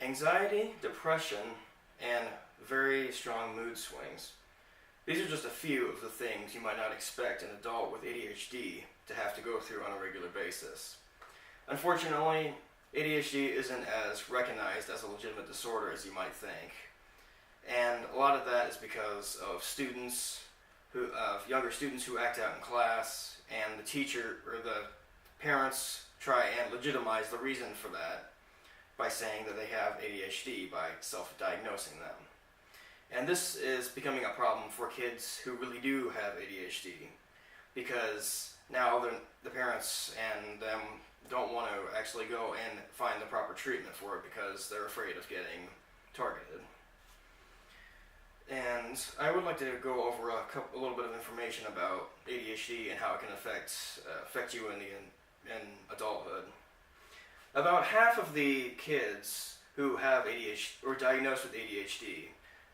Anxiety, depression, and very strong mood swings. These are just a few of the things you might not expect an adult with ADHD to have to go through on a regular basis. Unfortunately, ADHD isn't as recognized as a legitimate disorder as you might think. And a lot of that is because of younger students who act out in class, and the teacher or the parents try and legitimize the reason for that by saying that they have ADHD by self-diagnosing them. And this is becoming a problem for kids who really do have ADHD, because now the parents and them don't want to actually go and find the proper treatment for it because they're afraid of getting targeted. And I would like to go over a little bit of information about ADHD and how it can affect you in adulthood. About half of the kids who have ADHD or diagnosed with ADHD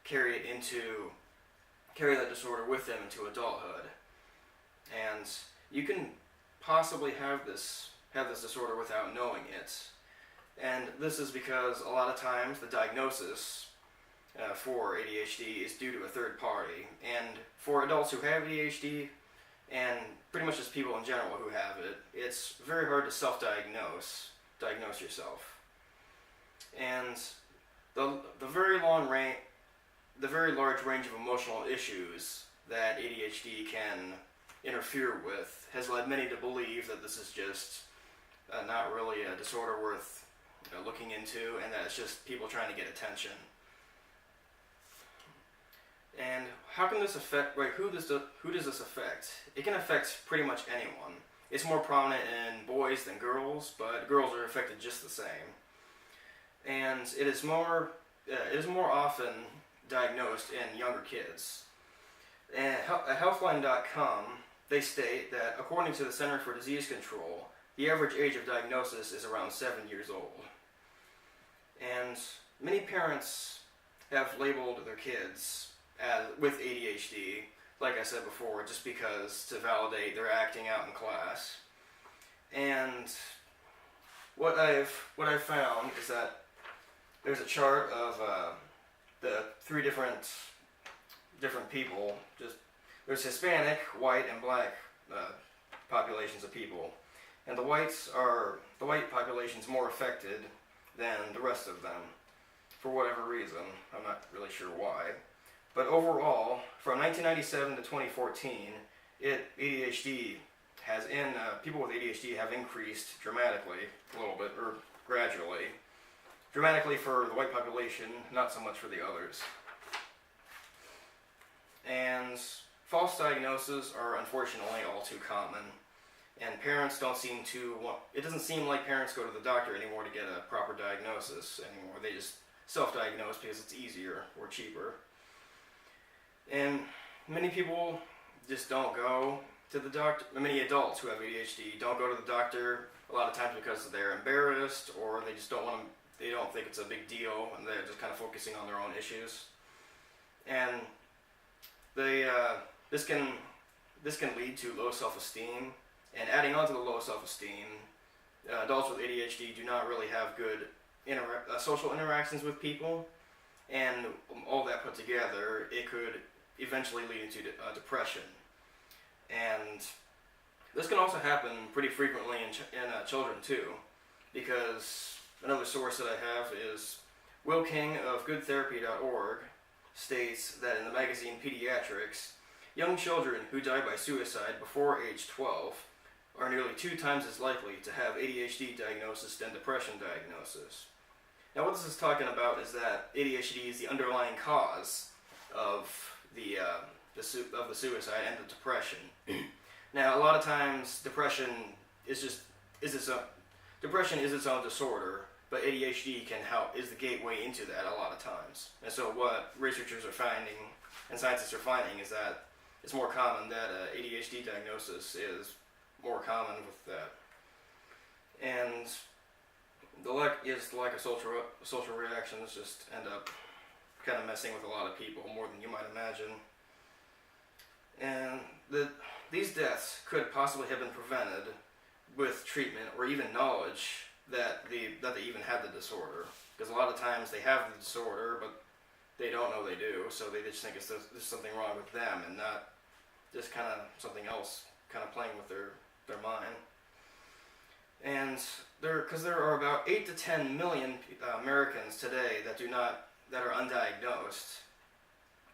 carry that disorder with them into adulthood. And you can possibly have this disorder without knowing it. And this is because a lot of times the diagnosis for ADHD is due to a third party. And for adults who have ADHD, and pretty much just people in general who have it, it's very hard to diagnose yourself. And the very large range of emotional issues that ADHD can interfere with has led many to believe that this is just not really a disorder worth looking into, and that it's just people trying to get attention. And how can this affect, who does this affect? It can affect pretty much anyone. It's more prominent in boys than girls, but girls are affected just the same. And it is more often diagnosed in younger kids. And at Healthline.com, they state that according to the Center for Disease Control, the average age of diagnosis is around 7 years old. And many parents have labeled their kids with ADHD, like I said before, just because to validate their acting out in class. And what I've found is that there's a chart of the three different people. There's Hispanic, white, and black populations of people, and the white population's more affected than the rest of them for whatever reason. I'm not really sure why. But overall, from 1997 to 2014, people with ADHD have increased dramatically, a little bit, or gradually. Dramatically for the white population, not so much for the others. And false diagnoses are unfortunately all too common. And parents it doesn't seem like parents go to the doctor anymore to get a proper diagnosis anymore. They just self-diagnose because it's easier or cheaper. And many people just don't go to the doctor. Many adults who have ADHD don't go to the doctor a lot of times because they're embarrassed, or they just don't think it's a big deal, and they're just kind of focusing on their own issues. And this can lead to low self-esteem. And adding on to the low self-esteem, adults with ADHD do not really have good social interactions with people, and all that put together, it could eventually lead into depression. And this can also happen pretty frequently in children too, because another source that I have is Will King of GoodTherapy.org states that in the magazine Pediatrics, young children who die by suicide before age 12 are nearly 2 times as likely to have ADHD diagnosis than depression diagnosis. Now, what this is talking about is that ADHD is the underlying cause of the suicide and the depression. Now, a lot of times, depression is its own disorder, but ADHD is the gateway into that a lot of times. And so, what researchers are finding and scientists are finding is that it's more common that ADHD diagnosis is more common with that. And the lack of social reactions just end up kind of messing with a lot of people more than you might imagine. And these deaths could possibly have been prevented with treatment or even knowledge that they even have the disorder. Because a lot of times they have the disorder, but they don't know they do, so they just think there's something wrong with them and not just kind of something else kind of playing with their mind. And because there are about 8 to 10 million Americans today that are undiagnosed,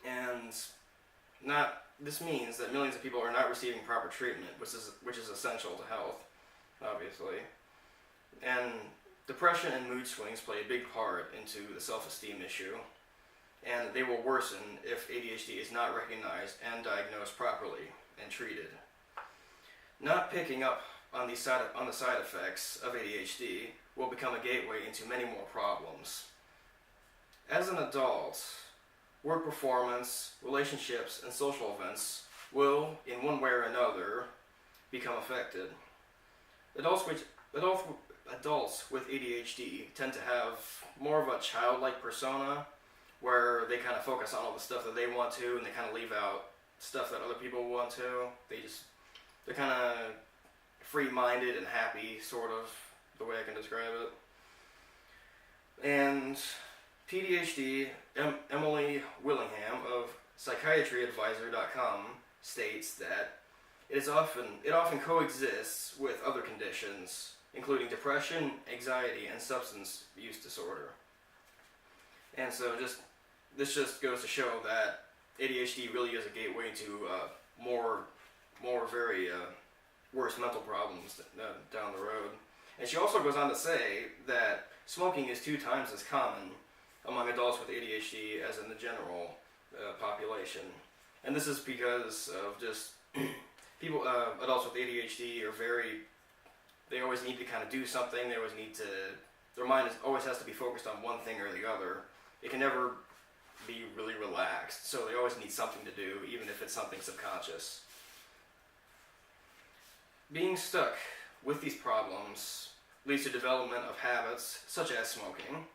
and this means that millions of people are not receiving proper treatment, which is essential to health, obviously. And depression and mood swings play a big part into the self-esteem issue, and they will worsen if ADHD is not recognized and diagnosed properly and treated. Not picking up on the side effects of ADHD will become a gateway into many more problems. As an adult, work performance, relationships, and social events will, in one way or another, become affected. Adults with ADHD tend to have more of a childlike persona, where they kind of focus on all the stuff that they want to, and they kind of leave out stuff that other people want to. They're kind of free-minded and happy, sort of, the way I can describe it. And PDHD, Emily Willingham of PsychiatryAdvisor.com states that it often coexists with other conditions, including depression, anxiety, and substance use disorder. And so this just goes to show that ADHD really is a gateway to more very worse mental problems down the road. And she also goes on to say that smoking is 2 times as common among adults with ADHD as in the general population. And this is because of just adults with ADHD they always need to kind of do something. Their mind always has to be focused on one thing or the other. It can never be really relaxed, so they always need something to do, even if it's something subconscious. Being stuck with these problems leads to development of habits such as smoking,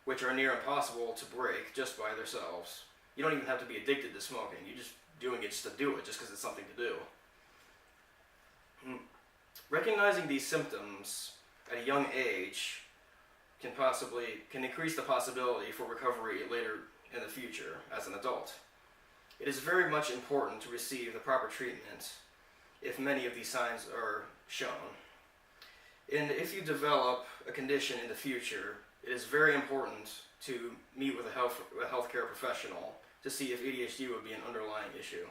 which are near impossible to break just by themselves. You don't even have to be addicted to smoking. You're just doing it just to do it, just because it's something to do. Recognizing these symptoms at a young age can increase the possibility for recovery later in the future as an adult. It is very much important to receive the proper treatment if many of these signs are shown. And if you develop a condition in the future, it is very important to meet with a healthcare professional to see if ADHD would be an underlying issue.